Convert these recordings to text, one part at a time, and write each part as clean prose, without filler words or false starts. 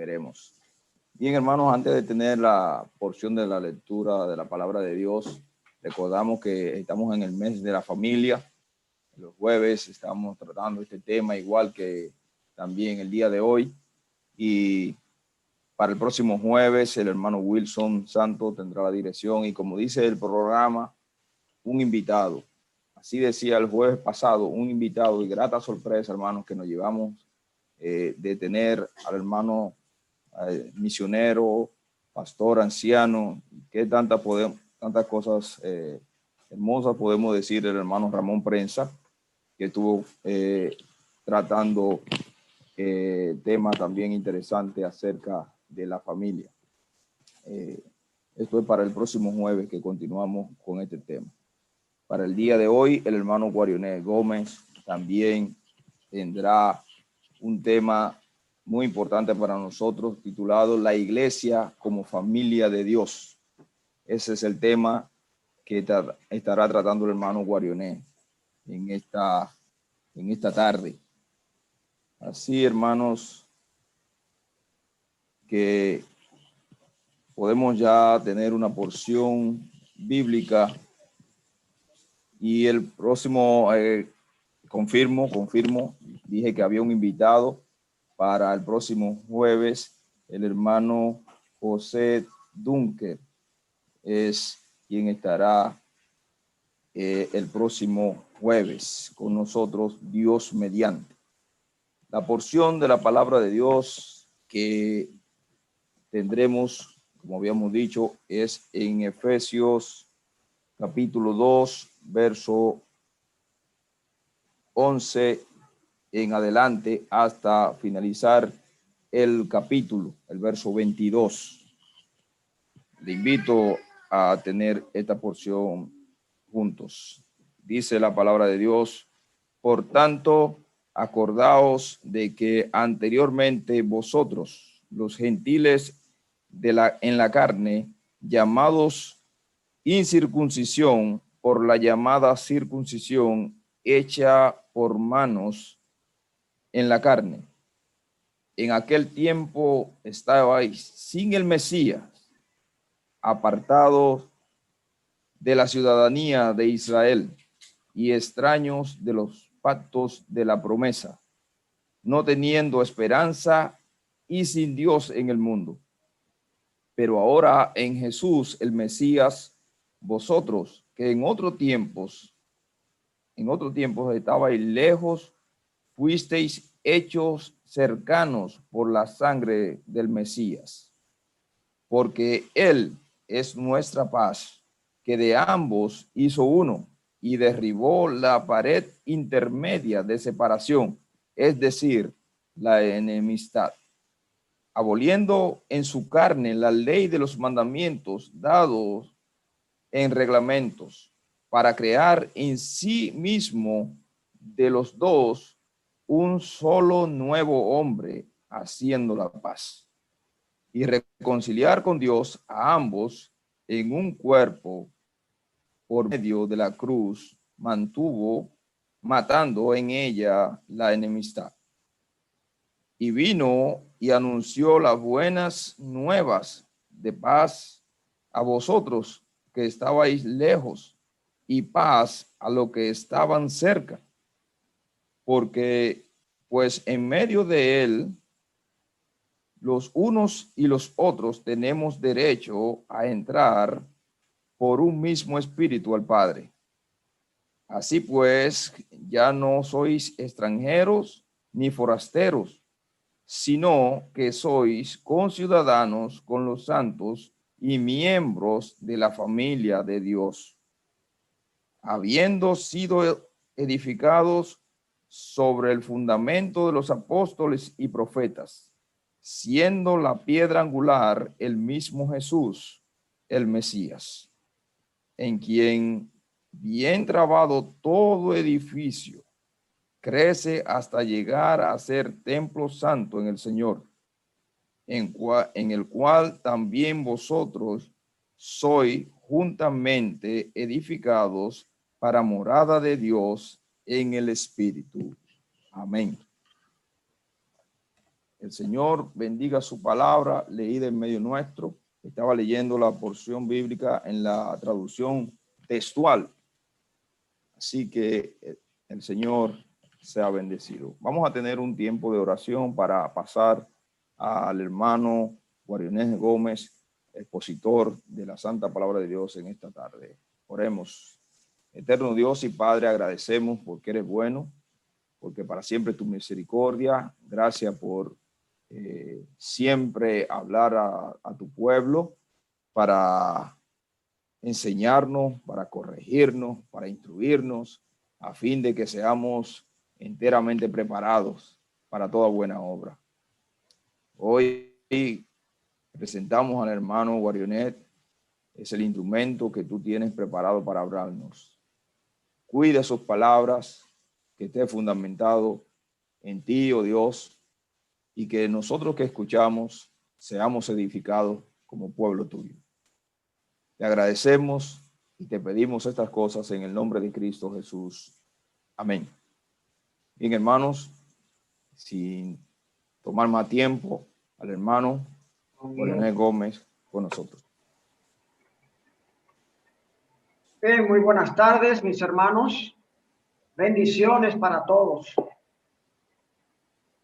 Veremos. Bien, hermanos, antes de tener la porción de la lectura de la palabra de Dios, recordamos que estamos en el mes de la familia. Los jueves estamos tratando este tema, igual que también el día de hoy. Y para el próximo jueves, el hermano Wilson Santos tendrá la dirección y, como dice el programa, un invitado. Así decía el jueves pasado, un invitado y grata sorpresa, hermanos, que nos llevamos de tener al hermano misionero, pastor, anciano, que tantas cosas hermosas podemos decir del hermano Ramón Prensa, que estuvo tratando temas también interesantes acerca de la familia. Esto es para el próximo jueves que continuamos con este tema. Para el día de hoy, el hermano Guarionet Gómez también tendrá un tema muy importante para nosotros, titulado La Iglesia como Familia de Dios. Ese es el tema que estará tratando el hermano Guarionet en esta tarde. Así, hermanos, que podemos ya tener una porción bíblica y el próximo, confirmo, dije que había un invitado para el próximo jueves, el hermano José Dunker es quien estará el próximo jueves con nosotros, Dios mediante. La porción de la palabra de Dios que tendremos, como habíamos dicho, es en Efesios capítulo 2, verso 11 en adelante hasta finalizar el capítulo, el verso 22. Le invito a tener esta porción juntos. Dice la palabra de Dios: por tanto, acordaos de que anteriormente vosotros, los gentiles en la carne, llamados incircuncisión por la llamada circuncisión hecha por manos en la carne, en aquel tiempo estabais sin el Mesías, apartados de la ciudadanía de Israel y extraños de los pactos de la promesa, no teniendo esperanza y sin Dios en el mundo. Pero ahora en Jesús el Mesías, vosotros que en otros tiempos estabais lejos, fuisteis hechos cercanos por la sangre del Mesías, porque Él es nuestra paz, que de ambos hizo uno y derribó la pared intermedia de separación, es decir, la enemistad, aboliendo en su carne la ley de los mandamientos dados en reglamentos, para crear en sí mismo de los dos un solo nuevo hombre, haciendo la paz, y reconciliar con Dios a ambos en un cuerpo por medio de la cruz, matando en ella la enemistad. Y vino y anunció las buenas nuevas de paz a vosotros que estabais lejos, y paz a los que estaban cerca, porque pues en medio de él los unos y los otros tenemos derecho a entrar por un mismo espíritu al Padre. Así pues, ya no sois extranjeros ni forasteros, sino que sois conciudadanos con los santos y miembros de la familia de Dios, habiendo sido edificados sobre el fundamento de los apóstoles y profetas, siendo la piedra angular el mismo Jesús, el Mesías, en quien, bien trabado todo edificio, crece hasta llegar a ser templo santo en el Señor, en el cual también vosotros sois juntamente edificados para morada de Dios en el Espíritu. Amén. El Señor bendiga su palabra leída en medio nuestro. Estaba leyendo la porción bíblica en la traducción textual. Así que el Señor sea bendecido. Vamos a tener un tiempo de oración para pasar al hermano Guarionés Gómez, expositor de la Santa Palabra de Dios en esta tarde. Oremos. Eterno Dios y Padre, agradecemos porque eres bueno, porque para siempre tu misericordia. Gracias por siempre hablar a tu pueblo para enseñarnos, para corregirnos, para instruirnos, a fin de que seamos enteramente preparados para toda buena obra. Hoy presentamos al hermano Guarionet, es el instrumento que tú tienes preparado para hablarnos. Cuida sus palabras, que esté fundamentado en ti, oh Dios, y que nosotros que escuchamos seamos edificados como pueblo tuyo. Te agradecemos y te pedimos estas cosas en el nombre de Cristo Jesús. Amén. Bien, hermanos, sin tomar más tiempo, al hermano Guarionés Gómez con nosotros. Bien, muy buenas tardes, mis hermanos. Bendiciones para todos.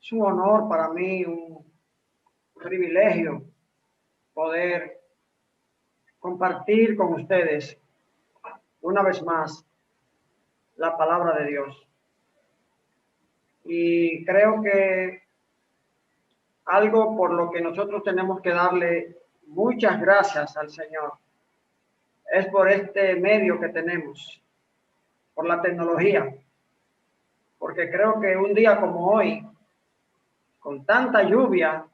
Es un honor para mí, un privilegio poder compartir con ustedes una vez más la palabra de Dios. Y creo que algo por lo que nosotros tenemos que darle muchas gracias al Señor es por este medio que tenemos, por la tecnología, porque creo que un día como hoy, con tanta lluvia,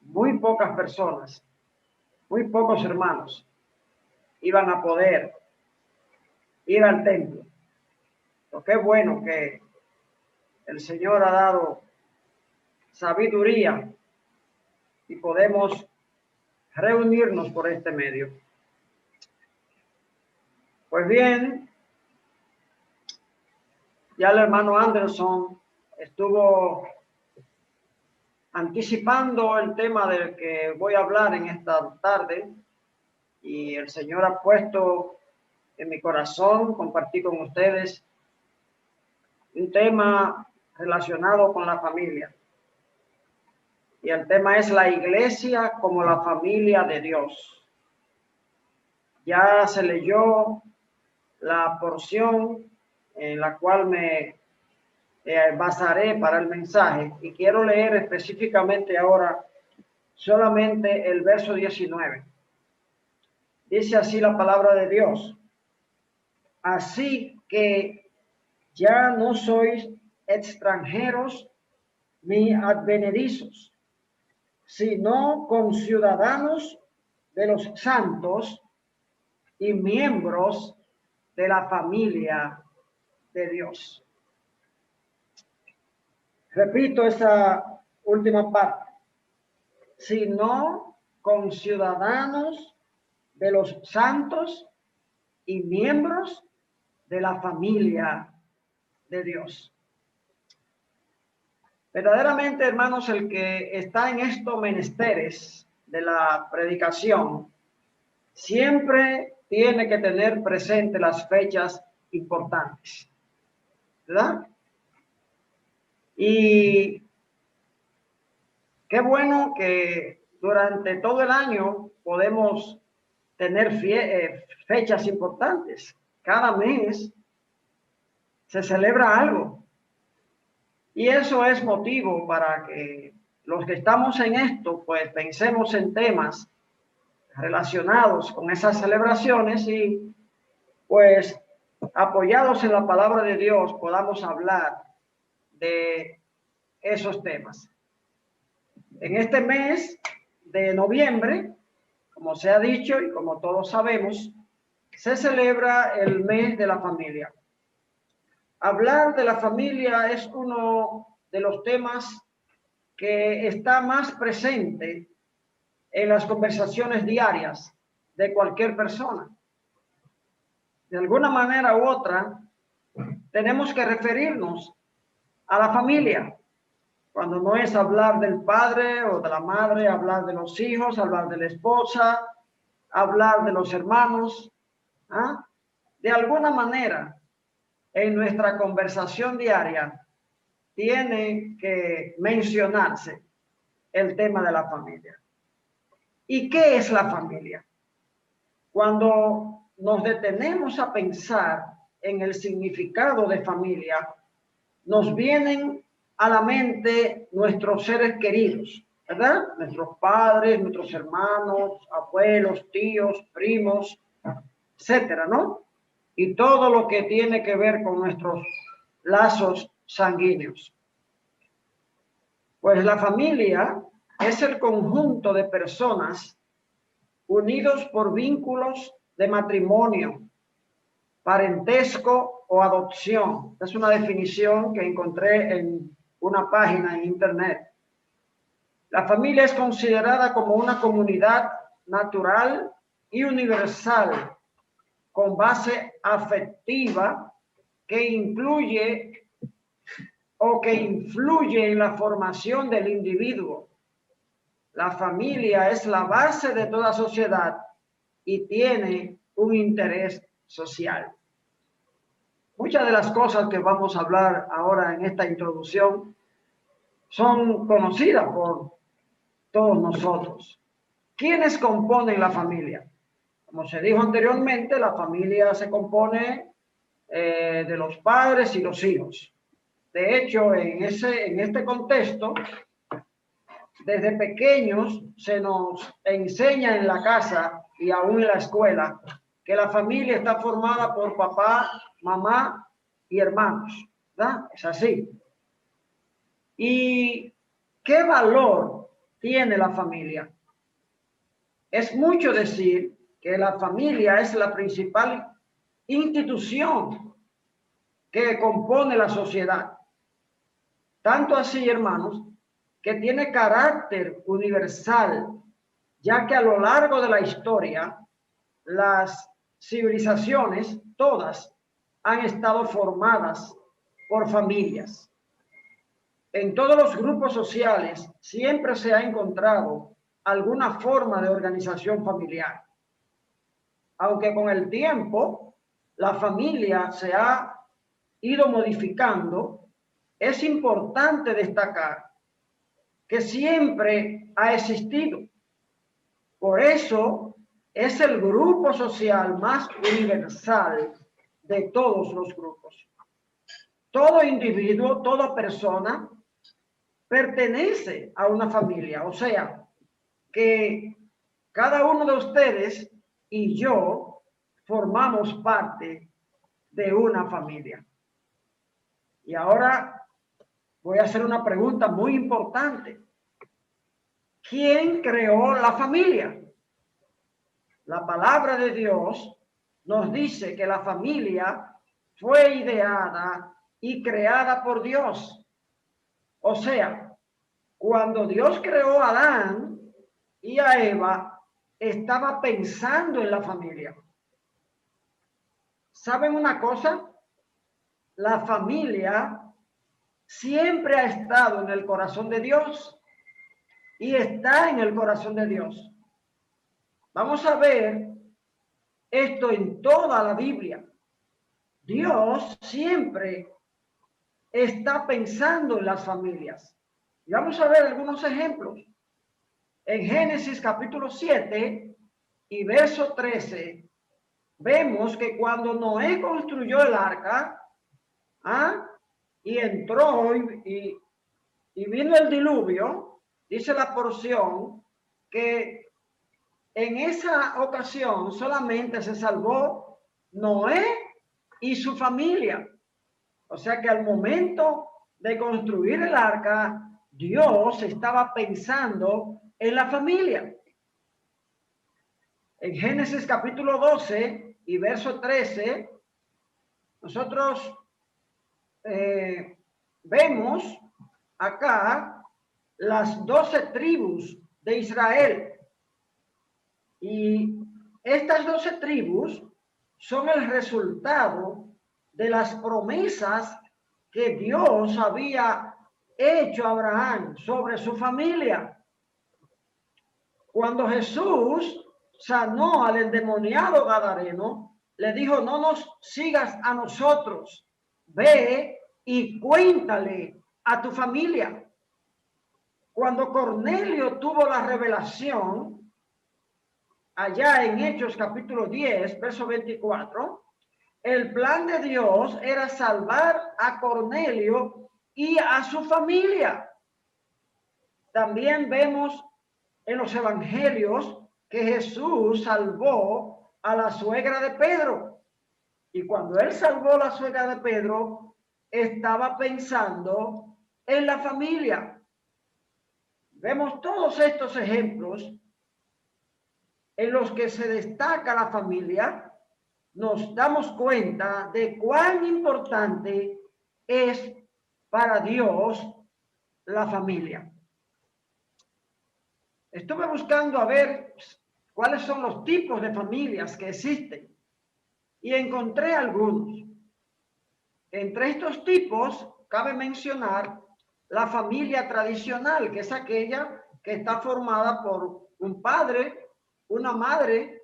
muy pocas personas, muy pocos hermanos iban a poder ir al templo. Lo que es bueno que el Señor ha dado sabiduría y podemos reunirnos por este medio. Pues bien, ya el hermano Anderson estuvo anticipando el tema del que voy a hablar en esta tarde y el Señor ha puesto en mi corazón compartir con ustedes un tema relacionado con la familia. Y el tema es la iglesia como la familia de Dios. Ya se leyó la porción en la cual me basaré para el mensaje y quiero leer específicamente ahora solamente el verso 19. Dice así la palabra de Dios: así que ya no sois extranjeros ni advenedizos, sino conciudadanos de los santos y miembros de la familia de Dios. Repito esa última parte: sino conciudadanos de los santos y miembros de la familia de Dios. Verdaderamente, hermanos, el que está en estos menesteres de la predicación siempre tiene que tener presente las fechas importantes, ¿verdad? Y qué bueno que durante todo el año podemos tener fechas importantes. Cada mes se celebra algo. Y eso es motivo para que los que estamos en esto, pues pensemos en temas relacionados con esas celebraciones y pues apoyados en la palabra de Dios podamos hablar de esos temas. En este mes de noviembre, como se ha dicho y como todos sabemos, se celebra el mes de la familia. Hablar de la familia es uno de los temas que está más presente en las conversaciones diarias de cualquier persona. De alguna manera u otra, tenemos que referirnos a la familia, Cuando no es hablar del padre o de la madre, hablar de los hijos, hablar de la esposa, hablar de los hermanos. ¿Ah? De alguna manera, en nuestra conversación diaria, tiene que mencionarse el tema de la familia. ¿Y qué es la familia? Cuando nos detenemos a pensar en el significado de familia, nos vienen a la mente nuestros seres queridos, ¿verdad? Nuestros padres, nuestros hermanos, abuelos, tíos, primos, etcétera, ¿no? Y todo lo que tiene que ver con nuestros lazos sanguíneos. Pues la familia es el conjunto de personas unidos por vínculos de matrimonio, parentesco o adopción. Es una definición que encontré en una página en internet. La familia es considerada como una comunidad natural y universal con base afectiva que incluye o que influye en la formación del individuo. La familia es la base de toda sociedad y tiene un interés social. Muchas de las cosas que vamos a hablar ahora en esta introducción son conocidas por todos nosotros. ¿Quiénes componen la familia? Como se dijo anteriormente, la familia se compone de los padres y los hijos. De hecho, en este contexto, desde pequeños se nos enseña en la casa y aún en la escuela que la familia está formada por papá, mamá y hermanos, ¿verdad? Es así. ¿Y qué valor tiene la familia? Es mucho decir que la familia es la principal institución que compone la sociedad. Tanto así, hermanos, que tiene carácter universal, ya que a lo largo de la historia, las civilizaciones, todas, han estado formadas por familias. En todos los grupos sociales siempre se ha encontrado alguna forma de organización familiar. Aunque con el tiempo la familia se ha ido modificando, es importante destacar que siempre ha existido. Por eso es el grupo social más universal de todos los grupos. Todo individuo, toda persona pertenece a una familia, o sea, que cada uno de ustedes y yo formamos parte de una familia. Y ahora voy a hacer una pregunta muy importante. ¿Quién creó la familia? La palabra de Dios nos dice que la familia fue ideada y creada por Dios. O sea, cuando Dios creó a Adán y a Eva, estaba pensando en la familia. ¿Saben una cosa? La familia siempre ha estado en el corazón de Dios y está en el corazón de Dios. Vamos a ver esto en toda la Biblia. Dios siempre está pensando en las familias. Y vamos a ver algunos ejemplos. En Génesis capítulo 7 y verso 13, vemos que cuando Noé construyó el arca, y entró y vino el diluvio, dice la porción que en esa ocasión solamente se salvó Noé y su familia. O sea que al momento de construir el arca, Dios estaba pensando en la familia. En Génesis capítulo 12 y verso 13, nosotros vemos acá las 12 tribus de Israel. Y estas 12 tribus son el resultado de las promesas que Dios había hecho Abraham sobre su familia. Cuando Jesús sanó al endemoniado gadareno, le dijo: no nos sigas a nosotros, ve y cuéntale a tu familia. Cuando Cornelio tuvo la revelación, allá en Hechos capítulo 10, verso 24, el plan de Dios era salvar a Cornelio y a su familia. También vemos en los evangelios que Jesús salvó a la suegra de Pedro. Y cuando él salvó a la suegra de Pedro, estaba pensando en la familia. Vemos todos estos ejemplos en los que se destaca la familia. Nos damos cuenta de cuán importante es para Dios la familia. Estuve buscando a ver cuáles son los tipos de familias que existen y encontré algunos. Entre estos tipos cabe mencionar la familia tradicional, que es aquella que está formada por un padre, una madre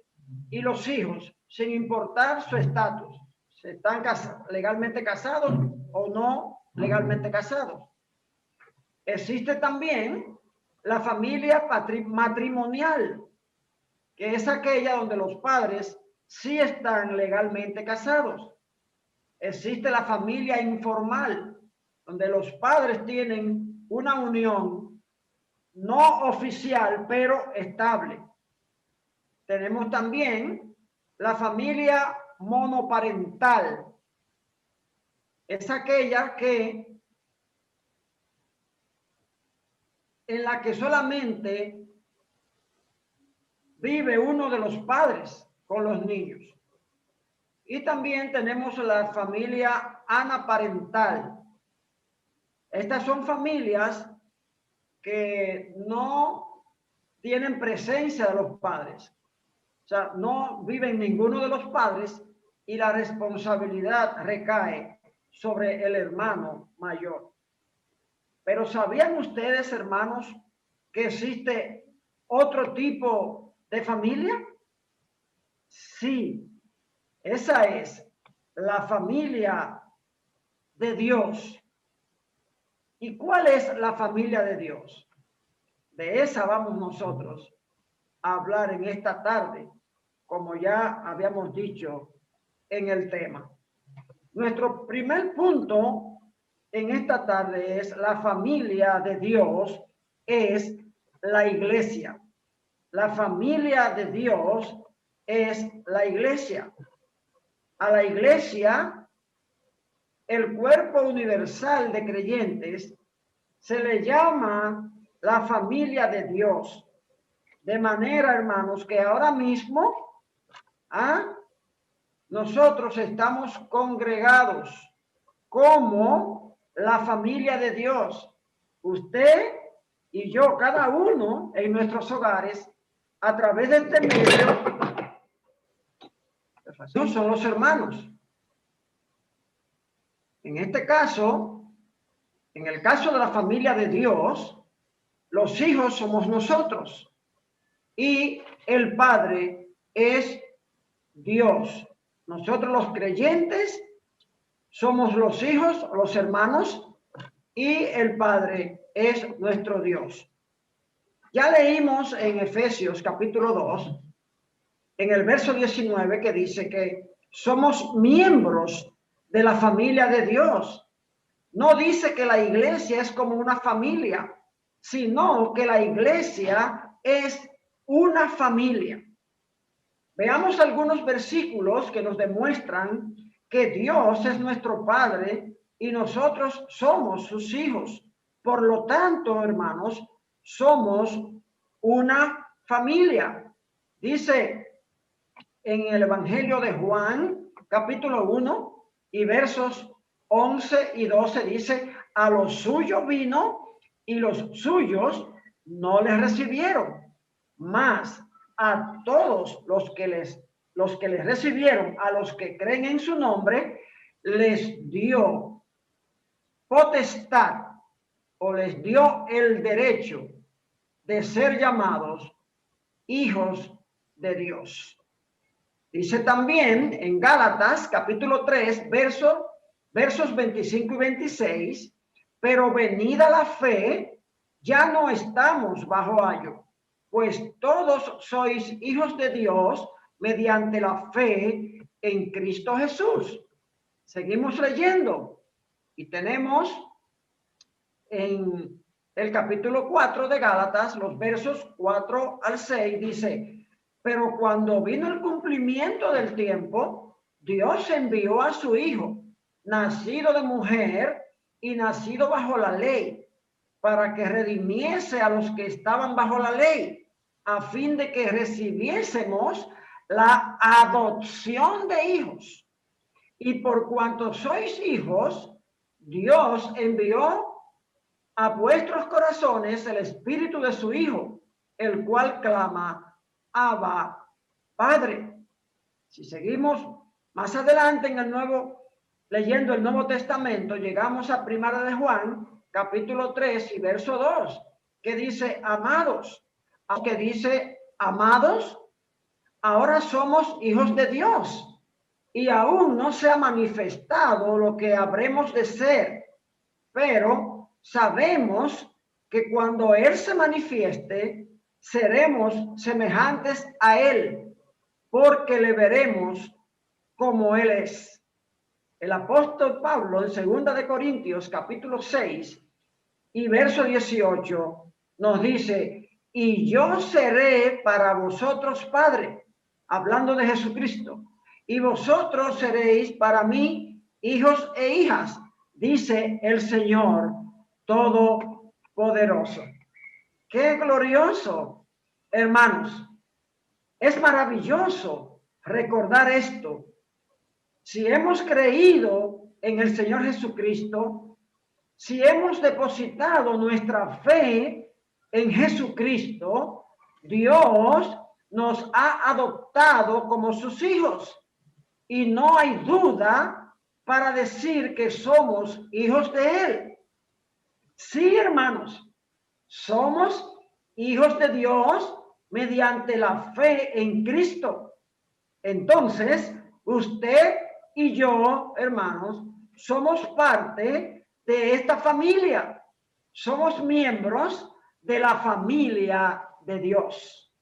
y los hijos, sin importar su estatus. Si están legalmente casados o no legalmente casados. Existe también la familia matrimonial, que es aquella donde los padres sí están legalmente casados. Existe la familia informal, donde los padres tienen una unión no oficial, pero estable. Tenemos también la familia monoparental. Es aquella en la que solamente vive uno de los padres con los niños. Y también tenemos la familia anaparental. Estas son familias que no tienen presencia de los padres. O sea, no viven ninguno de los padres y la responsabilidad recae sobre el hermano mayor. Pero ¿sabían ustedes, hermanos, que existe otro tipo de familia? Sí, esa es la familia de Dios. ¿Y cuál es la familia de Dios? De esa vamos nosotros a hablar en esta tarde, como ya habíamos dicho en el tema. Nuestro primer punto en esta tarde es: la familia de Dios es la iglesia. La familia de Dios es la iglesia. A la iglesia, el cuerpo universal de creyentes, se le llama la familia de Dios. De manera, hermanos, que ahora mismo nosotros estamos congregados como la familia de Dios. Usted y yo, cada uno en nuestros hogares, a través de este medio, no son los hermanos. En este caso, en el caso de la familia de Dios, los hijos somos nosotros y el Padre es Dios. Nosotros los creyentes somos los hijos, los hermanos, y el Padre es nuestro Dios. Ya leímos en Efesios capítulo 2, en el verso 19, que dice que somos miembros de la familia de Dios. No dice que la iglesia es como una familia, sino que la iglesia es una familia. Veamos algunos versículos que nos demuestran que Dios es nuestro Padre y nosotros somos sus hijos. Por lo tanto, hermanos, somos una familia. Dice en el Evangelio de Juan, capítulo 1 y versos 11 y 12, dice: a los suyos vino y los suyos no les recibieron, mas a todos los que les recibieron, a los que creen en su nombre, les dio potestad o les dio el derecho de ser llamados hijos de Dios. Dice también en Gálatas capítulo 3, versos 25 y 26, pero venida la fe, ya no estamos bajo ayo, pues todos sois hijos de Dios mediante la fe en Cristo Jesús. Seguimos leyendo y tenemos en el capítulo 4 de Gálatas, los versos 4 al 6, dice, pero cuando vino el cumplimiento del tiempo, Dios envió a su Hijo, nacido de mujer y nacido bajo la ley, para que redimiese a los que estaban bajo la ley, a fin de que recibiésemos la adopción de hijos. Y por cuanto sois hijos, Dios envió a vuestros corazones el espíritu de su Hijo, el cual clama, Abba, Padre. Si seguimos más adelante en el leyendo el Nuevo Testamento, llegamos a Primera de Juan, capítulo 3 y verso 2, que dice, amados, aunque dice, amados, ahora somos hijos de Dios, y aún no se ha manifestado lo que habremos de ser, pero sabemos que cuando Él se manifieste, seremos semejantes a Él, porque le veremos como Él es. El apóstol Pablo en 2 de Corintios capítulo 6 y verso 18 nos dice, y yo seré para vosotros padre, hablando de Jesucristo, y vosotros seréis para mí hijos e hijas, dice el Señor Todopoderoso. ¡Qué glorioso, hermanos! Es maravilloso recordar esto. Si hemos creído en el Señor Jesucristo, si hemos depositado nuestra fe en Jesucristo, Dios nos ha adoptado como sus hijos. Y no hay duda para decir que somos hijos de Él. Sí, hermanos, somos hijos de Dios mediante la fe en Cristo. Entonces, usted y yo, hermanos, somos parte de esta familia. Somos miembros de la familia de Dios.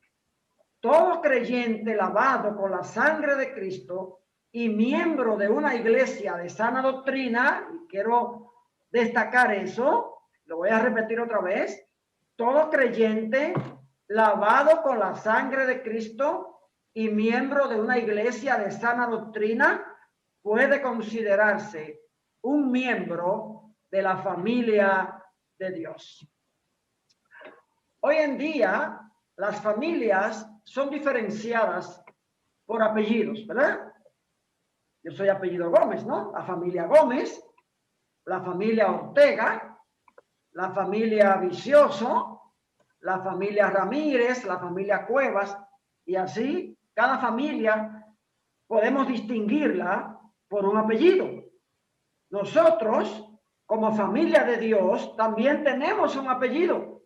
Todo creyente lavado con la sangre de Cristo y miembro de una iglesia de sana doctrina, y quiero destacar eso, lo voy a repetir otra vez, todo creyente lavado con la sangre de Cristo y miembro de una iglesia de sana doctrina puede considerarse un miembro de la familia de Dios. Hoy en día, las familias son diferenciadas por apellidos, ¿verdad? Yo soy apellido Gómez, ¿no? La familia Gómez, la familia Ortega, la familia Vicioso, la familia Ramírez, la familia Cuevas, y así cada familia podemos distinguirla por un apellido. Nosotros, como familia de Dios, también tenemos un apellido.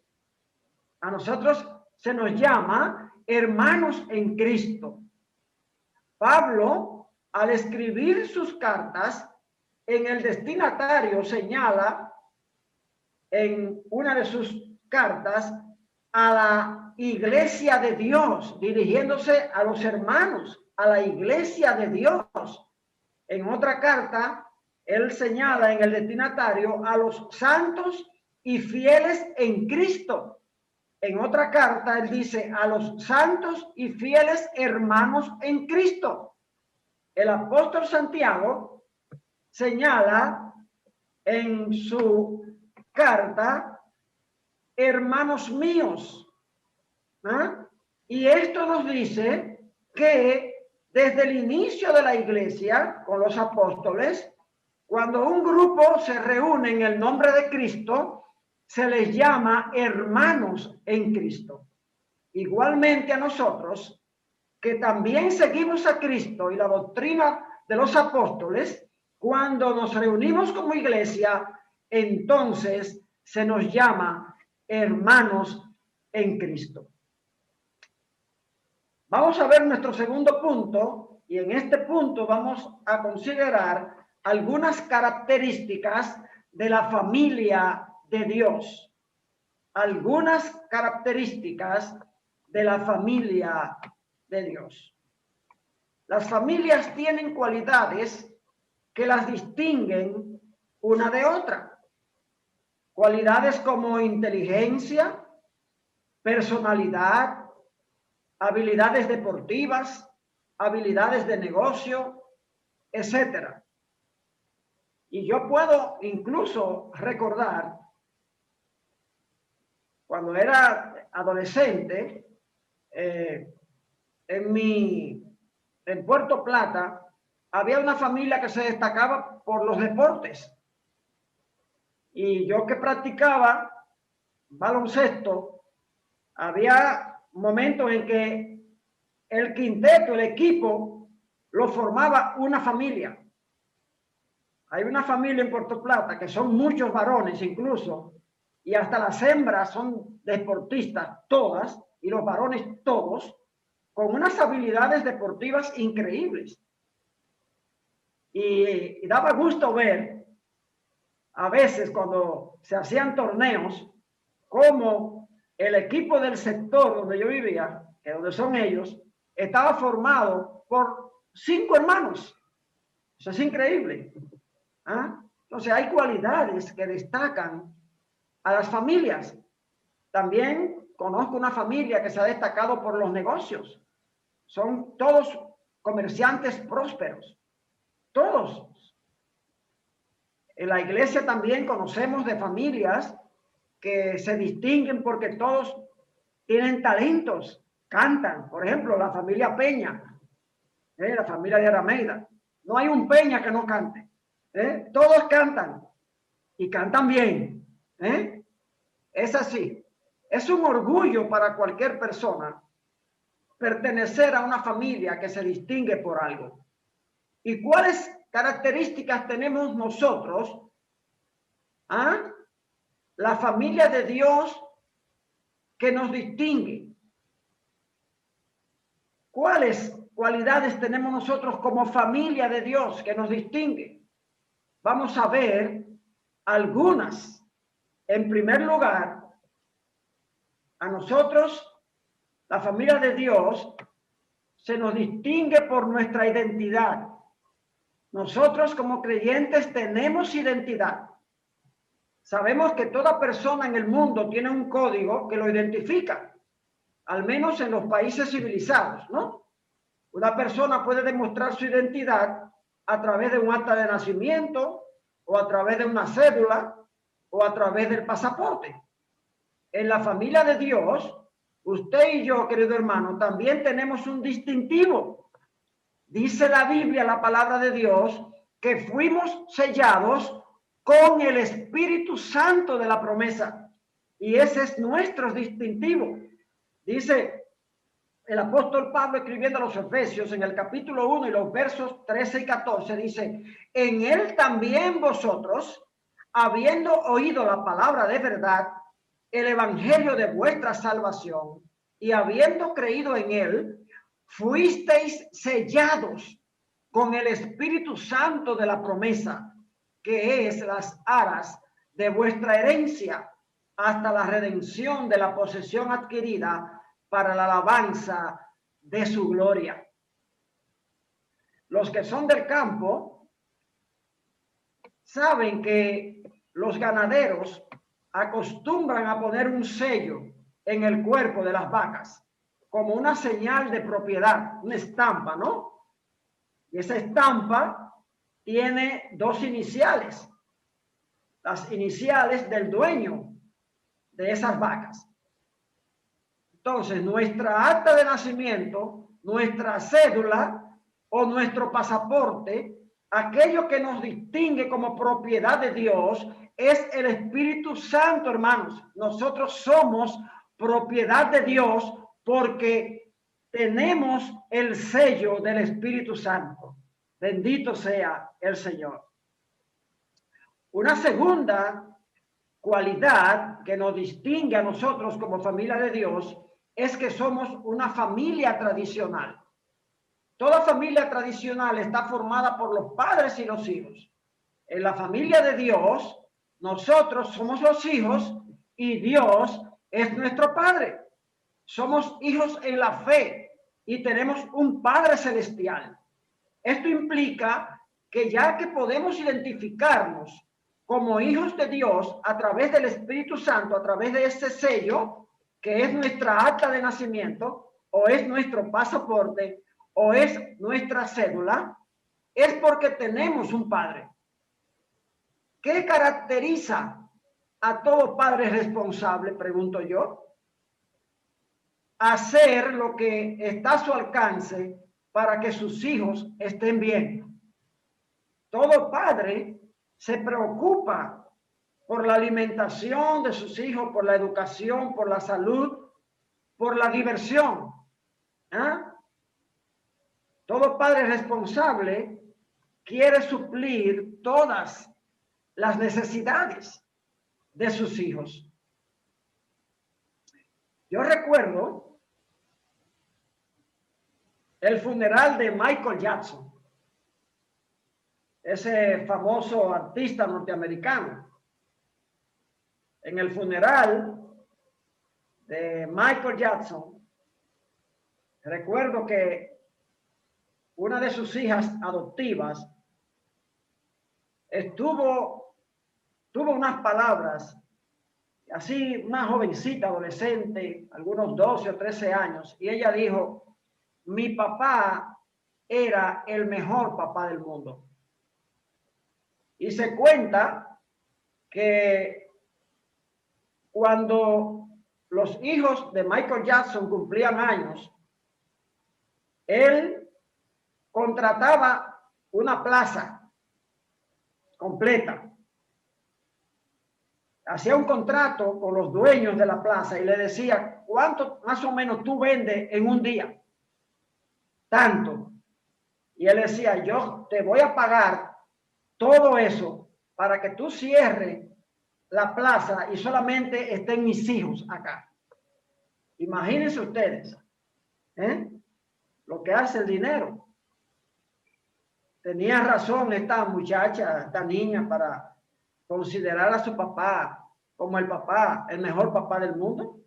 A nosotros se nos llama hermanos en Cristo. Pablo, al escribir sus cartas, en el destinatario señala en una de sus cartas a la iglesia de Dios, dirigiéndose a los hermanos, a la iglesia de Dios. En otra carta, él señala en el destinatario a los santos y fieles en Cristo. En otra carta, él dice a los santos y fieles hermanos en Cristo. El apóstol Santiago señala en su carta, hermanos míos. Y esto nos dice que desde el inicio de la iglesia, con los apóstoles, cuando un grupo se reúne en el nombre de Cristo, se les llama hermanos en Cristo. Igualmente a nosotros, que también seguimos a Cristo y la doctrina de los apóstoles, cuando nos reunimos como iglesia, entonces se nos llama hermanos en Cristo. Vamos a ver nuestro segundo punto, y en este punto vamos a considerar algunas características de la familia de Dios. Algunas características de la familia de Dios. Las familias tienen cualidades que las distinguen una de otra. Cualidades como inteligencia, personalidad, habilidades deportivas, habilidades de negocio, etcétera. Y yo puedo incluso recordar cuando era adolescente, en Puerto Plata, había una familia que se destacaba por los deportes. Y yo que practicaba baloncesto, había momentos en que el quinteto, el equipo, lo formaba una familia. Hay una familia en Puerto Plata que son muchos varones incluso, y hasta las hembras son deportistas todas, y los varones todos, con unas habilidades deportivas increíbles. Y daba gusto ver, a veces cuando se hacían torneos, cómo el equipo del sector donde yo vivía, que donde son ellos, estaba formado por 5 hermanos. Eso es increíble. ¿Ah? Entonces hay cualidades que destacan a las familias. También conozco una familia que se ha destacado por los negocios. Son todos comerciantes prósperos. Todos. En la iglesia también conocemos de familias que se distinguen porque todos tienen talentos, cantan. Por ejemplo, la familia Peña, la familia de Arameida. No hay un Peña que no cante. Todos cantan y cantan bien. Es así. Es un orgullo para cualquier persona pertenecer a una familia que se distingue por algo. ¿Y cuáles características tenemos nosotros? La familia de Dios que nos distingue. ¿Cuáles cualidades tenemos nosotros como familia de Dios que nos distingue? Vamos a ver algunas. En primer lugar, a nosotros, la familia de Dios, se nos distingue por nuestra identidad. Nosotros como creyentes tenemos identidad. Sabemos que toda persona en el mundo tiene un código que lo identifica, al menos en los países civilizados, ¿no? Una persona puede demostrar su identidad a través de un acta de nacimiento, o a través de una cédula, o a través del pasaporte. En la familia de Dios, usted y yo, querido hermano, también tenemos un distintivo. Dice la Biblia, la palabra de Dios, que fuimos sellados con el Espíritu Santo de la promesa. Y ese es nuestro distintivo. Dice el apóstol Pablo escribiendo a los Efesios en el capítulo 1 y los versos 13 y 14, dice: en él también vosotros, habiendo oído la palabra de verdad, el evangelio de vuestra salvación, y habiendo creído en él, fuisteis sellados con el Espíritu Santo de la promesa, que es las aras de vuestra herencia, hasta la redención de la posesión adquirida para la alabanza de su gloria. Los que son del campo saben que los ganaderos acostumbran a poner un sello en el cuerpo de las vacas como una señal de propiedad, una estampa, ¿no? Y esa estampa tiene 2 iniciales, las iniciales del dueño de esas vacas. Entonces, nuestra acta de nacimiento, nuestra cédula o nuestro pasaporte, aquello que nos distingue como propiedad de Dios, es el Espíritu Santo, hermanos. Nosotros somos propiedad de Dios porque tenemos el sello del Espíritu Santo. Bendito sea el Señor. Una segunda cualidad que nos distingue a nosotros como familia de Dios es que somos una familia tradicional. Toda familia tradicional está formada por los padres y los hijos. En la familia de Dios, nosotros somos los hijos y Dios es nuestro Padre. Somos hijos en la fe y tenemos un Padre celestial. Esto implica que ya que podemos identificarnos como hijos de Dios a través del Espíritu Santo, a través de ese sello, que es nuestra acta de nacimiento, o es nuestro pasaporte, o es nuestra cédula, es porque tenemos un Padre. ¿Qué caracteriza a todo padre responsable, pregunto yo? Hacer lo que está a su alcance para que sus hijos estén bien. Todo padre se preocupa por la alimentación de sus hijos, por la educación, por la salud, por la diversión. Todo padre responsable quiere suplir todas las necesidades de sus hijos. Yo recuerdo el funeral de Michael Jackson, ese famoso artista norteamericano. En el funeral de Michael Jackson, recuerdo que una de sus hijas adoptivas tuvo unas palabras, así una jovencita adolescente, algunos 12 o 13 años, y ella dijo: mi papá era el mejor papá del mundo. Y se cuenta que cuando los hijos de Michael Jackson cumplían años, él contrataba una plaza completa. Hacía un contrato con los dueños de la plaza y le decía: ¿cuánto más o menos tú vendes en un día? Tanto. Y él decía: yo te voy a pagar todo eso para que tú cierres la plaza y solamente estén mis hijos acá. Imagínense ustedes, lo que hace el dinero. Tenía razón esta muchacha, esta niña, para considerar a su papá como el papá, el mejor papá del mundo.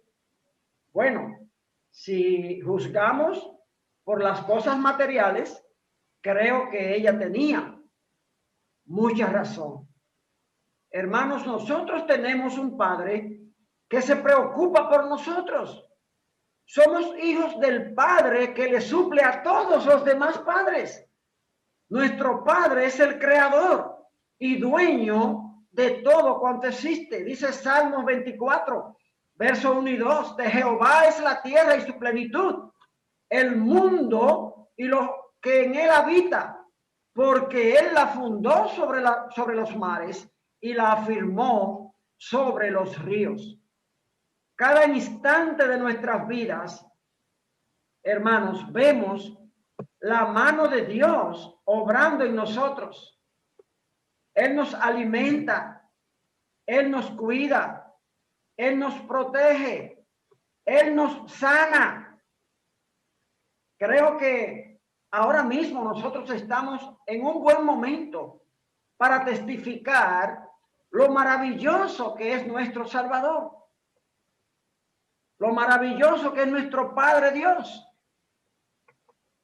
Bueno, si juzgamos por las cosas materiales, creo que ella tenía mucha razón. Hermanos, nosotros tenemos un Padre que se preocupa por nosotros. Somos hijos del Padre que le suple a todos los demás padres. Nuestro Padre es el creador y dueño de todo cuanto existe. Dice Salmos 24, versos 1 y 2, de Jehová es la tierra y su plenitud, el mundo y lo que en él habita, porque él la fundó sobre los mares y la afirmó sobre los ríos. Cada instante de nuestras vidas, hermanos, vemos la mano de Dios obrando en nosotros. Él nos alimenta, Él nos cuida, Él nos protege, Él nos sana. Creo que ahora mismo nosotros estamos en un buen momento para testificar lo maravilloso que es nuestro Salvador, lo maravilloso que es nuestro Padre Dios.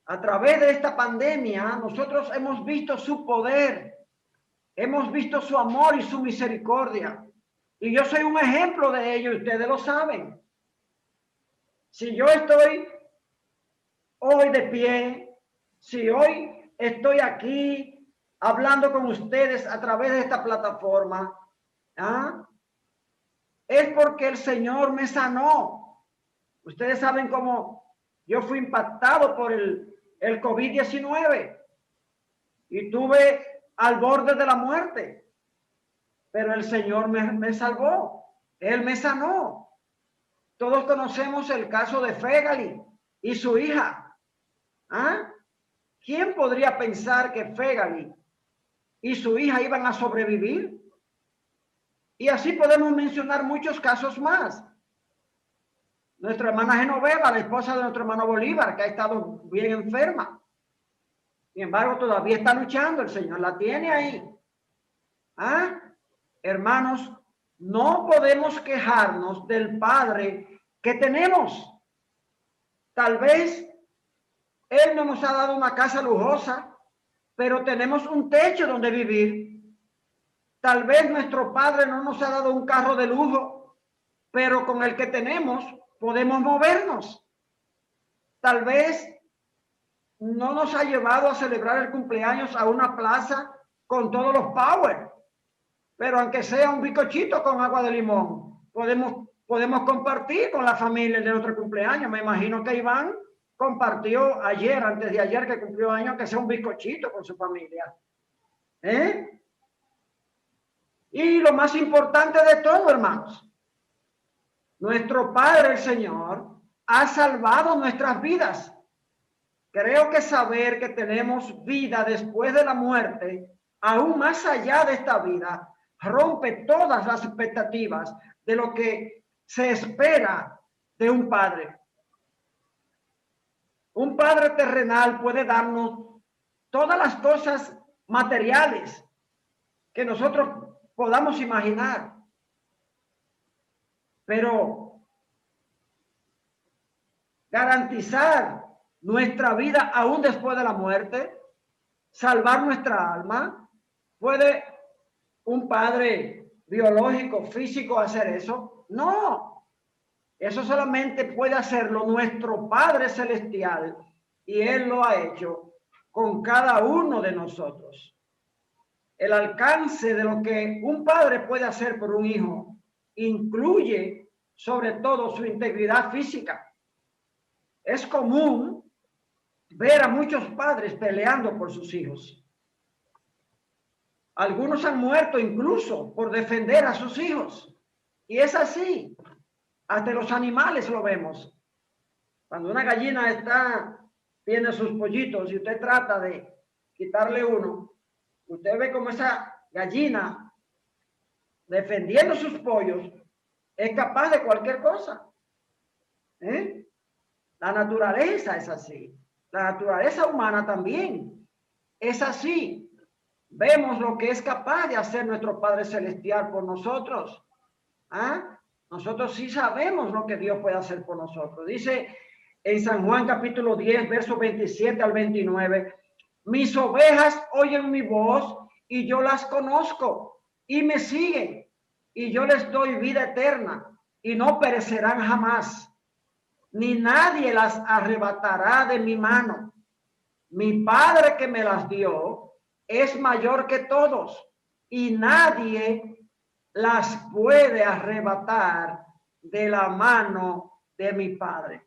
A través de esta pandemia, nosotros hemos visto su poder, hemos visto su amor y su misericordia. Y yo soy un ejemplo de ello, y ustedes lo saben. Si yo estoy hoy de pie, si hoy estoy aquí hablando con ustedes a través de esta plataforma, es porque el Señor me sanó. Ustedes saben cómo yo fui impactado por el COVID-19 y tuve al borde de la muerte, pero el Señor me salvó, Él me sanó. Todos conocemos el caso de Fegali y su hija. ¿Quién podría pensar que Fegali y su hija iban a sobrevivir? Y así podemos mencionar muchos casos más. Nuestra hermana Genoveva, la esposa de nuestro hermano Bolívar, que ha estado bien enferma. Sin embargo, todavía está luchando, el Señor la tiene ahí. ¿Ah? Hermanos, no podemos quejarnos del Padre que tenemos. Tal vez Él no nos ha dado una casa lujosa, pero tenemos un techo donde vivir. Tal vez nuestro Padre no nos ha dado un carro de lujo, pero con el que tenemos podemos movernos. Tal vez no nos ha llevado a celebrar el cumpleaños a una plaza con todos los power, pero aunque sea un bizcochito con agua de limón, podemos compartir con la familia de nuestro cumpleaños. Me imagino que Iván compartió ayer, antes de ayer que cumplió años, que sea un bizcochito con su familia. Y lo más importante de todo, hermanos, nuestro Padre, el Señor, ha salvado nuestras vidas. Creo que saber que tenemos vida después de la muerte, aún más allá de esta vida, rompe todas las expectativas de lo que se espera de un padre. Un padre terrenal puede darnos todas las cosas materiales que nosotros podamos imaginar, pero garantizar nuestra vida aún después de la muerte, salvar nuestra alma, ¿puede un padre biológico, físico hacer eso? No, eso solamente puede hacerlo nuestro Padre Celestial, y Él lo ha hecho con cada uno de nosotros. El alcance de lo que un padre puede hacer por un hijo incluye sobre todo su integridad física. Es común ver a muchos padres peleando por sus hijos. Algunos han muerto incluso por defender a sus hijos. Y es así. Hasta los animales lo vemos. Cuando una gallina tiene sus pollitos y usted trata de quitarle uno, usted ve como esa gallina, defendiendo sus pollos, es capaz de cualquier cosa. La naturaleza es así. La naturaleza humana también es así. Vemos lo que es capaz de hacer nuestro Padre Celestial por nosotros. Nosotros sí sabemos lo que Dios puede hacer por nosotros. Dice en San Juan capítulo 10, versos 27 al 29, mis ovejas oyen mi voz y yo las conozco y me siguen y yo les doy vida eterna y no perecerán jamás, ni nadie las arrebatará de mi mano. Mi Padre que me las dio es mayor que todos y nadie las puede arrebatar de la mano de mi Padre.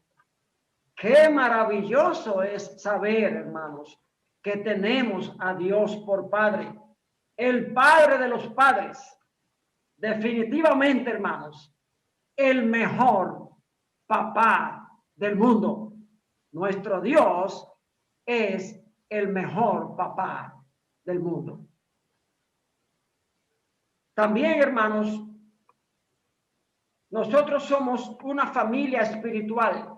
Qué maravilloso es saber, hermanos, que tenemos a Dios por Padre, el Padre de los padres. Definitivamente, hermanos, el mejor papá del mundo. Nuestro Dios es el mejor papá del mundo. También, hermanos, nosotros somos una familia espiritual.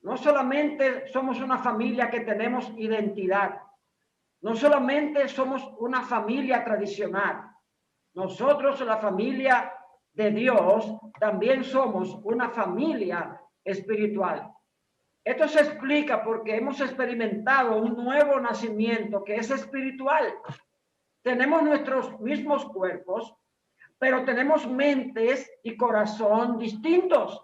No solamente somos una familia que tenemos identidad, no solamente somos una familia tradicional. Nosotros, la familia de Dios, también somos una familia espiritual. Esto se explica porque hemos experimentado un nuevo nacimiento que es espiritual. Tenemos nuestros mismos cuerpos, pero tenemos mentes y corazón distintos.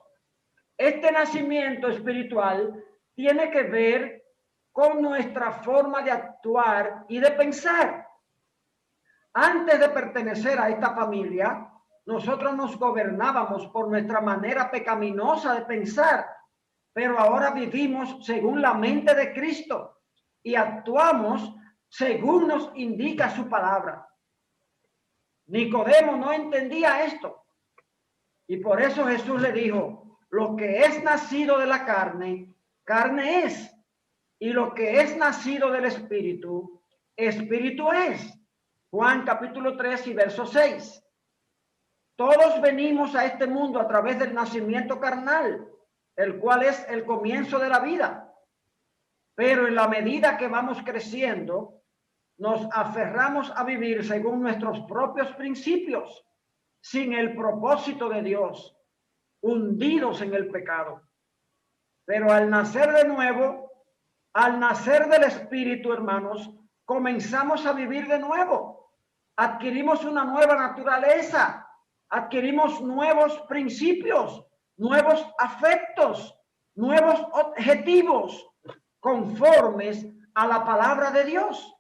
Este nacimiento espiritual tiene que ver con nuestra forma de actuar y de pensar. Antes de pertenecer a esta familia, nosotros nos gobernábamos por nuestra manera pecaminosa de pensar, pero ahora vivimos según la mente de Cristo y actuamos según nos indica su palabra. Nicodemo no entendía esto y por eso Jesús le dijo, lo que es nacido de la carne, carne es, y lo que es nacido del espíritu, espíritu es. Juan capítulo 3 y verso 6. Todos venimos a este mundo a través del nacimiento carnal, el cual es el comienzo de la vida. Pero en la medida que vamos creciendo, nos aferramos a vivir según nuestros propios principios, sin el propósito de Dios, hundidos en el pecado. Pero al nacer de nuevo, al nacer del Espíritu, hermanos, comenzamos a vivir de nuevo. Adquirimos una nueva naturaleza, adquirimos nuevos principios, nuevos afectos, nuevos objetivos conformes a la palabra de Dios.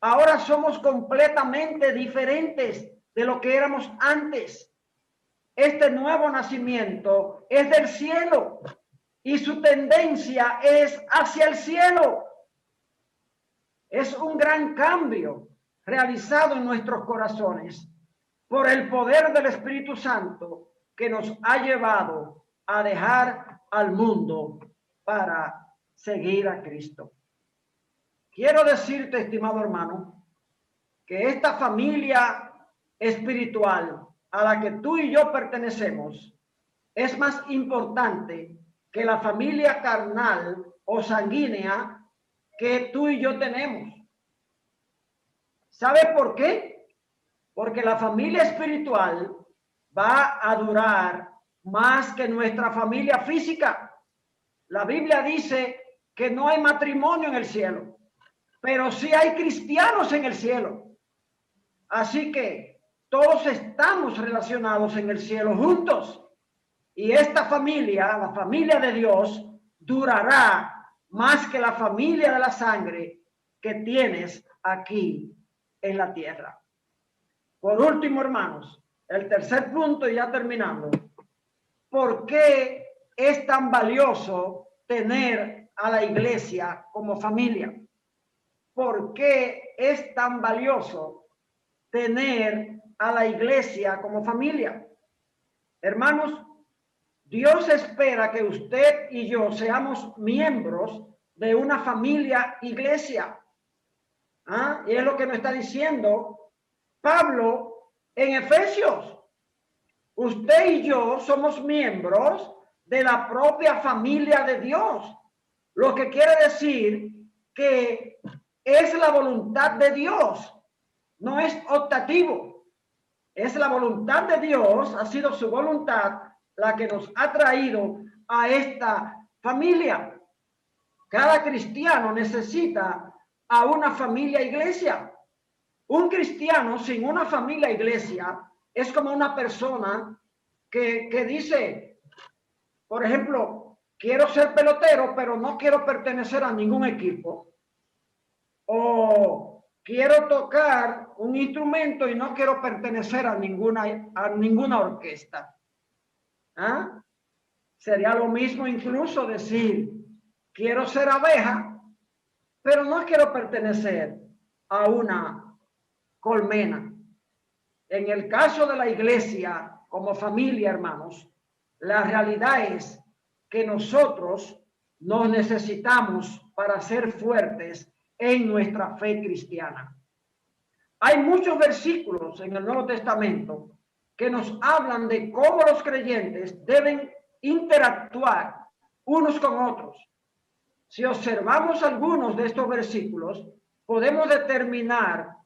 Ahora somos completamente diferentes de lo que éramos antes. Este nuevo nacimiento es del cielo y su tendencia es hacia el cielo. Es un gran cambio realizado en nuestros corazones por el poder del Espíritu Santo que nos ha llevado a dejar al mundo para seguir a Cristo. Quiero decirte, estimado hermano, que esta familia espiritual a la que tú y yo pertenecemos es más importante que la familia carnal o sanguínea que tú y yo tenemos. ¿Sabe por qué? Porque la familia espiritual va a durar más que nuestra familia física. La Biblia dice que no hay matrimonio en el cielo, pero sí hay cristianos en el cielo. Así que todos estamos relacionados en el cielo juntos. Y esta familia, la familia de Dios, durará más que la familia de la sangre que tienes aquí en la tierra. Por último, hermanos, el tercer punto, y ya terminando. ¿Por qué es tan valioso tener a la iglesia como familia? ¿Por qué es tan valioso tener a la iglesia como familia? Hermanos, Dios espera que usted y yo seamos miembros de una familia iglesia. Y es lo que nos está diciendo Pablo en Efesios. Usted y yo somos miembros de la propia familia de Dios. Lo que quiere decir que es la voluntad de Dios, no es optativo. Es la voluntad de Dios, ha sido su voluntad la que nos ha traído a esta familia. Cada cristiano necesita a una familia iglesia. Un cristiano sin una familia iglesia es como una persona que dice, por ejemplo, quiero ser pelotero, pero no quiero pertenecer a ningún equipo. O quiero tocar un instrumento y no quiero pertenecer a ninguna orquesta. Sería lo mismo incluso decir, quiero ser abeja, pero no quiero pertenecer a una colmena. En el caso de la iglesia, como familia, hermanos, la realidad es que nosotros nos necesitamos para ser fuertes en nuestra fe cristiana. Hay muchos versículos en el Nuevo Testamento que nos hablan de cómo los creyentes deben interactuar unos con otros. Si observamos algunos de estos versículos, podemos determinar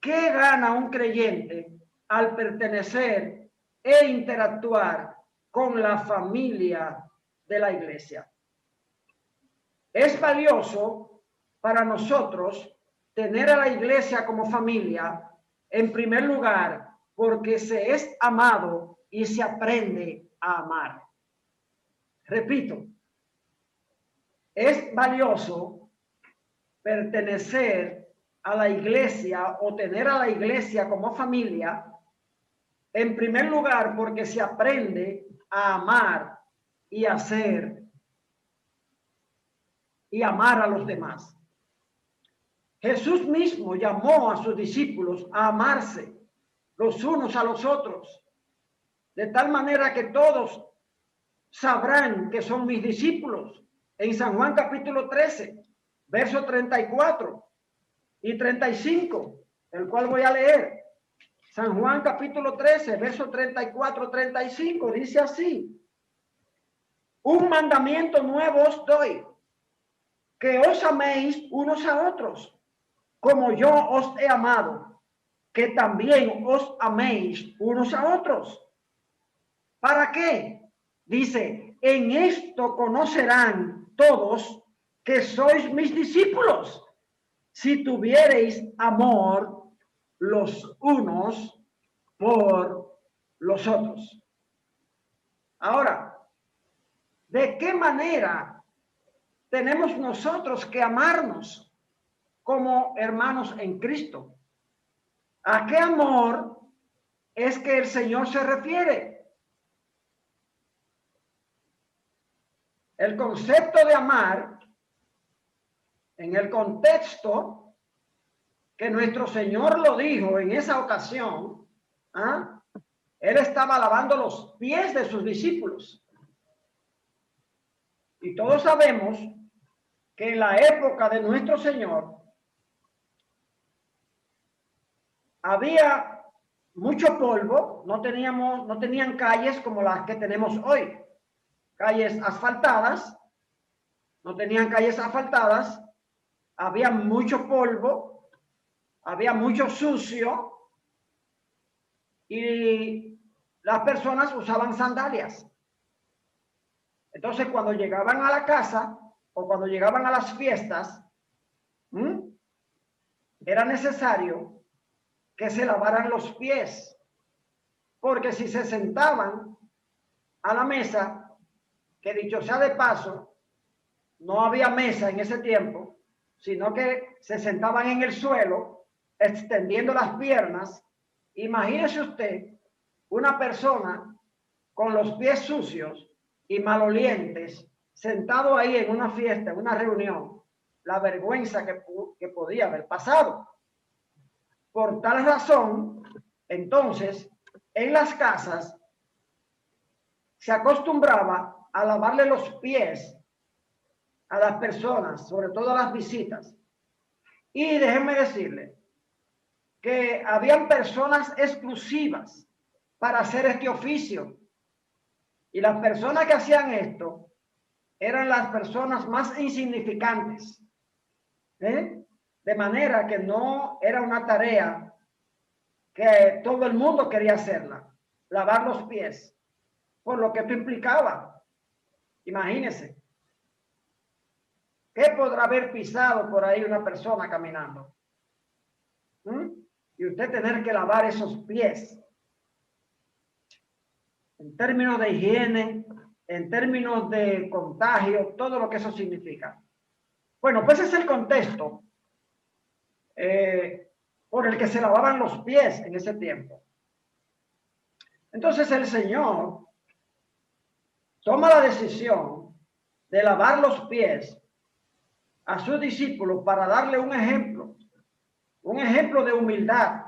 qué gana un creyente al pertenecer e interactuar con la familia de la iglesia. Es valioso para nosotros tener a la iglesia como familia, en primer lugar, porque se es amado y se aprende a amar. Repito, es valioso pertenecer a la iglesia o tener a la iglesia como familia, en primer lugar, porque se aprende a amar y hacer y amar a los demás. Jesús mismo llamó a sus discípulos a amarse los unos a los otros, de tal manera que todos sabrán que son mis discípulos. En San Juan capítulo 13, versos 34 y 35, el cual voy a leer. San Juan capítulo 13, verso 34-35, dice así: un mandamiento nuevo os doy, que os améis unos a otros, como yo os he amado, que también os améis unos a otros. ¿Para qué? Dice, en esto conocerán todos que sois mis discípulos, si tuviereis amor los unos por los otros. Ahora, ¿de qué manera tenemos nosotros que amarnos como hermanos en Cristo? ¿A qué amor es que el Señor se refiere? El concepto de amar, en el contexto que nuestro Señor lo dijo en esa ocasión, Él estaba lavando los pies de sus discípulos. Y todos sabemos que en la época de nuestro Señor había mucho polvo, no tenían calles como las que tenemos hoy, calles asfaltadas, no tenían calles asfaltadas, había mucho polvo, había mucho sucio y las personas usaban sandalias. Entonces, cuando llegaban a la casa o cuando llegaban a las fiestas, era necesario que se lavaran los pies, porque si se sentaban a la mesa, que dicho sea de paso, no había mesa en ese tiempo, sino que se sentaban en el suelo, extendiendo las piernas. Imagínese usted una persona con los pies sucios y malolientes, sentado ahí en una fiesta, en una reunión, la vergüenza que podía haber pasado. Por tal razón, entonces, en las casas se acostumbraba a lavarle los pies a las personas, sobre todo a las visitas. Y déjenme decirle que habían personas exclusivas para hacer este oficio. Y las personas que hacían esto eran las personas más insignificantes. De manera que no era una tarea que todo el mundo quería hacerla, lavar los pies, por lo que esto implicaba. Imagínense, ¿qué podrá haber pisado por ahí una persona caminando? Y usted tener que lavar esos pies. En términos de higiene, en términos de contagio, todo lo que eso significa. Bueno, pues ese es el contexto por el que se lavaban los pies en ese tiempo. Entonces el Señor toma la decisión de lavar los pies a sus discípulos para darle un ejemplo de humildad.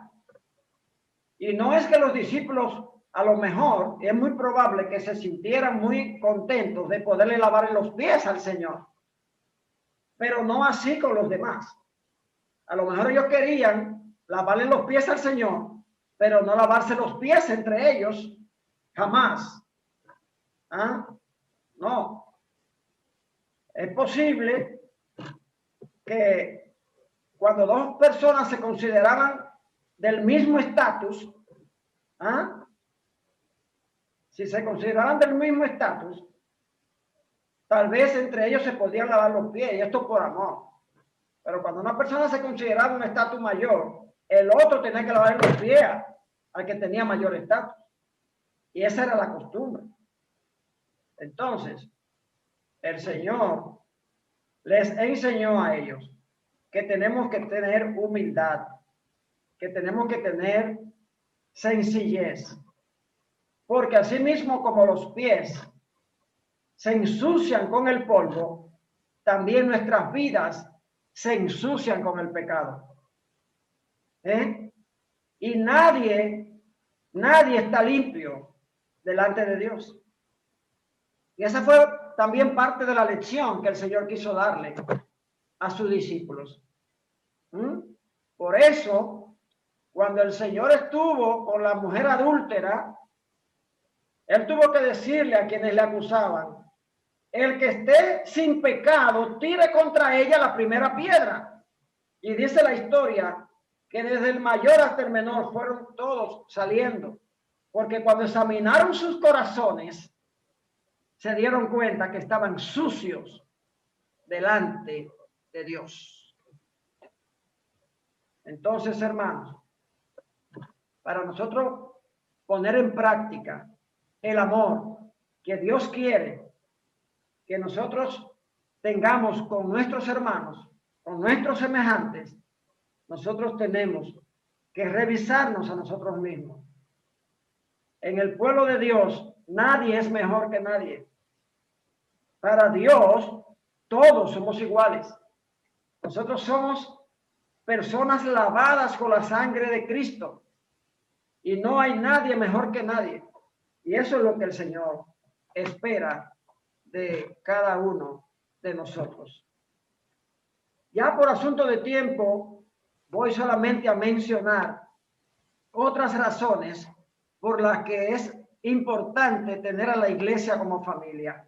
Y no es que los discípulos, a lo mejor, es muy probable que se sintieran muy contentos de poderle lavar los pies al Señor, pero no así con los demás. A lo mejor ellos querían lavarle los pies al Señor, pero no lavarse los pies entre ellos, jamás. No. Es posible que cuando dos personas se consideraban del mismo estatus, si se consideraban del mismo estatus, tal vez entre ellos se podían lavar los pies, y esto por amor. Pero cuando una persona se consideraba un estatus mayor, el otro tenía que lavar los pies al que tenía mayor estatus. Y esa era la costumbre. Entonces, el Señor les enseñó a ellos que tenemos que tener humildad, que tenemos que tener sencillez. Porque así mismo como los pies se ensucian con el polvo, también nuestras vidas se ensucian con el pecado. Y nadie está limpio delante de Dios. Y esa fue también parte de la lección que el Señor quiso darle a sus discípulos. Por eso Cuando el Señor estuvo con la mujer adúltera, él tuvo que decirle a quienes le acusaban: el que esté sin pecado, tire contra ella la primera piedra. Y dice la historia que desde el mayor hasta el menor fueron todos saliendo, porque cuando examinaron sus corazones, se dieron cuenta que estaban sucios delante de Dios. Entonces, hermanos, para nosotros poner en práctica el amor que Dios quiere que nosotros tengamos con nuestros hermanos, con nuestros semejantes, nosotros tenemos que revisarnos a nosotros mismos. En el pueblo de Dios, nadie es mejor que nadie. Para Dios, todos somos iguales. Nosotros somos personas lavadas con la sangre de Cristo. Y no hay nadie mejor que nadie. Y eso es lo que el Señor espera de cada uno de nosotros. Ya por asunto de tiempo, voy solamente a mencionar otras razones por las que es importante tener a la iglesia como familia.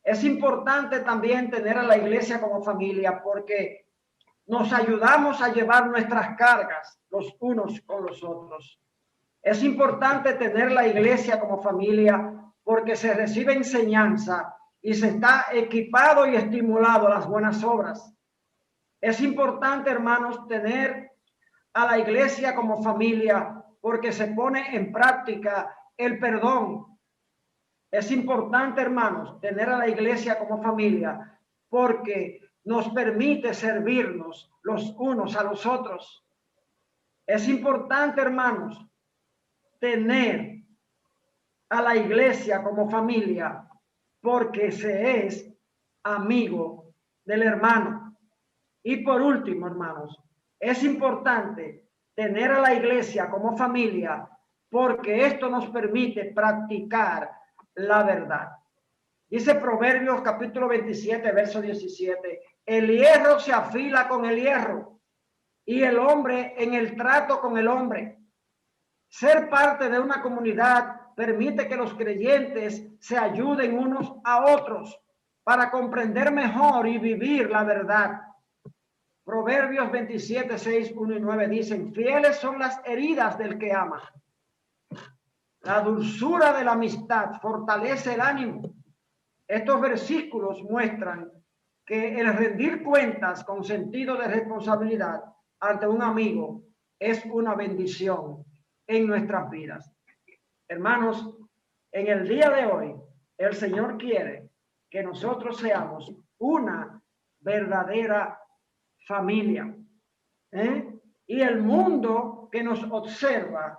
Es importante también tener a la iglesia como familia porque nos ayudamos a llevar nuestras cargas los unos con los otros. Es importante tener la iglesia como familia porque se recibe enseñanza y se está equipado y estimulado a las buenas obras. Es importante, hermanos, tener a la iglesia como familia porque se pone en práctica el perdón. Es importante, hermanos, tener a la iglesia como familia porque nos permite servirnos los unos a los otros. Es importante, hermanos, tener a la iglesia como familia porque se es amigo del hermano. Y por último, hermanos, es importante tener a la iglesia como familia porque esto nos permite practicar la verdad. Dice Proverbios capítulo 27, verso 17, el hierro se afila con el hierro y el hombre en el trato con el hombre. Ser parte de una comunidad permite que los creyentes se ayuden unos a otros para comprender mejor y vivir la verdad. Proverbios 27, 6, 1 y 9 dicen, fieles son las heridas del que ama. La dulzura de la amistad fortalece el ánimo. Estos versículos muestran que el rendir cuentas con sentido de responsabilidad ante un amigo es una bendición en nuestras vidas. Hermanos, en el día de hoy, el Señor quiere que nosotros seamos una verdadera familia. Y el mundo que nos observa,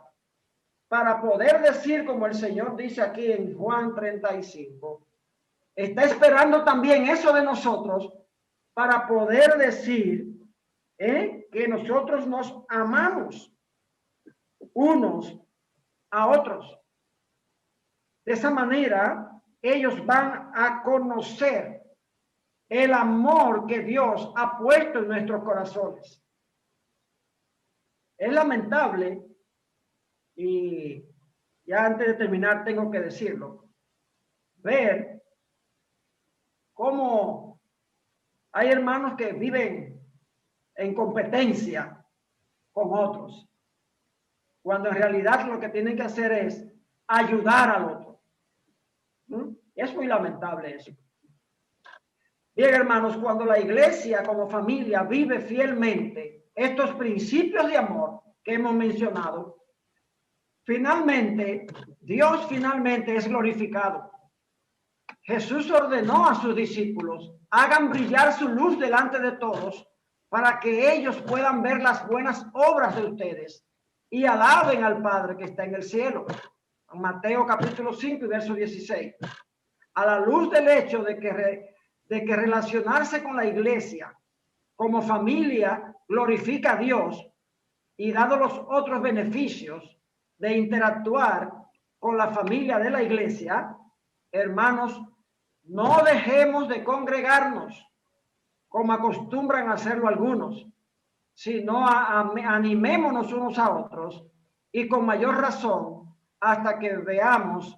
para poder decir, como el Señor dice aquí en Juan 35, está esperando también eso de nosotros para poder decir que nosotros nos amamos unos a otros. De esa manera, ellos van a conocer el amor que Dios ha puesto en nuestros corazones. Es lamentable, y ya antes de terminar tengo que decirlo, ver cómo hay hermanos que viven en competencia con otros, cuando en realidad lo que tienen que hacer es ayudar al otro. Es muy lamentable eso. Bien, hermanos, cuando la iglesia como familia vive fielmente estos principios de amor que hemos mencionado, finalmente, Dios finalmente es glorificado. Jesús ordenó a sus discípulos, hagan brillar su luz delante de todos para que ellos puedan ver las buenas obras de ustedes y alaben al Padre que está en el cielo. Mateo capítulo 5 y verso 16. A la luz del hecho de que relacionarse con la iglesia como familia glorifica a Dios y dado los otros beneficios de interactuar con la familia de la iglesia, hermanos, no dejemos de congregarnos como acostumbran a hacerlo algunos, sino animémonos unos a otros y con mayor razón hasta que veamos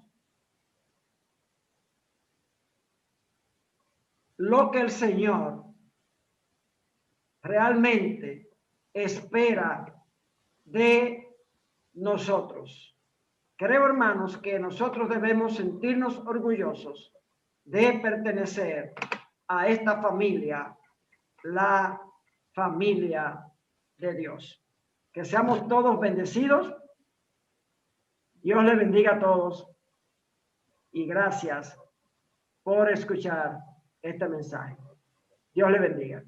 lo que el Señor realmente espera de nosotros. Creo, hermanos, que nosotros debemos sentirnos orgullosos de pertenecer a esta familia, la familia de Dios. Que seamos todos bendecidos. Dios les bendiga a todos y gracias por escuchar este mensaje. Dios les bendiga.